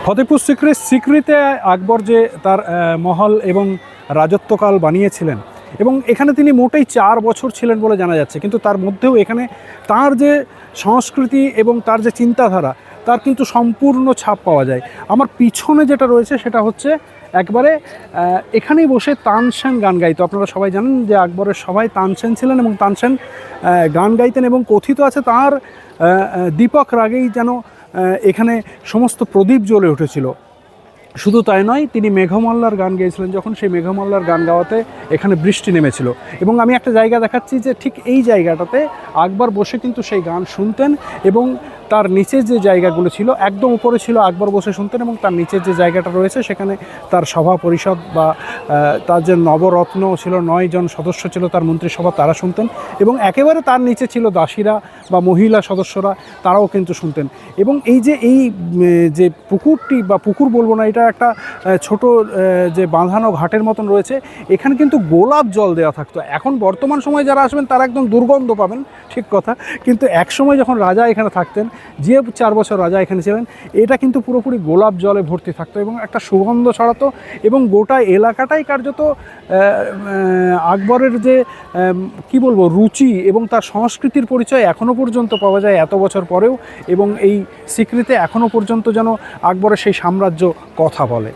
ফতেপুর সিক্রিতে আকবর যে তার মহল এবং রাজত্বকাল বানিয়েছিলেন, এবং এখানে তিনি মোটেই 4 বছর ছিলেন বলে জানা যাচ্ছে, কিন্তু তার মধ্যেও এখানে তার যে সংস্কৃতি এবং তার যে চিন্তাধারা তার কিন্তু সম্পূর্ণ ছাপ পাওয়া যায়। আমার পিছনে যেটা রয়েছে সেটা হচ্ছে একবারে এখানেই বসে তানসেন গান গাইতো। আপনারা সবাই জানেন যে আকবরের সবাই তানসেন ছিলেন এবং তানসেন গান গাইতেন, এবং কথিত আছে তার দীপক রাগেই যেন এখানে সমস্ত প্রদীপ জ্বলে উঠেছিল। শুধু তাই নয়, তিনি মেঘমল্লার গান গেয়েছিলেন, যখন সেই মেঘমল্লার গান গাওয়াতে এখানে বৃষ্টি নেমেছিল। এবং আমি একটা জায়গা দেখাচ্ছি যে ঠিক এই জায়গাটাতে আকবর বসে কিন্তু সেই গান শুনতেন, এবং তার নিচের যে জায়গাগুলো ছিল, একদম উপরে ছিল আকবর বসে শুনতেন, এবং তার নিচের যে জায়গাটা রয়েছে সেখানে তার সভা পরিষদ বা তার যে নবরত্ন ছিল, 9 জন সদস্য ছিল তার মন্ত্রিসভা, তারা শুনতেন, এবং একেবারে তার নিচে ছিল দাসীরা বা মহিলা সদস্যরা, তারাও কিন্তু শুনতেন। এবং এই যে পুকুরটি, বা পুকুর বলবো না, এটা একটা ছোট যে বাঁধানো ঘাটের মতন রয়েছে, এখানে কিন্তু গোলাপ জল দেওয়া থাকতো। এখন বর্তমান সময়ে যারা আসবেন তারা একদম দুর্গন্ধ পাবেন, ঠিক কথা, কিন্তু এক সময় যখন রাজা এখানে থাকতেন, যে 4 বছর রাজা এখানে ছিলেন, এটা কিন্তু পুরোপুরি গোলাপ জলে ভর্তি থাকতো এবং একটা সুগন্ধ ছড়াতো, এবং গোটা এলাকাটাই কার্যত আকবরের যে কি বলবো রুচি এবং তার সংস্কৃতির পরিচয় এখনও পর্যন্ত পাওয়া যায় এত বছর পরেও, এবং এই সিক্রিতে এখনও পর্যন্ত যেন আকবরের সেই সাম্রাজ্য কথা বলে।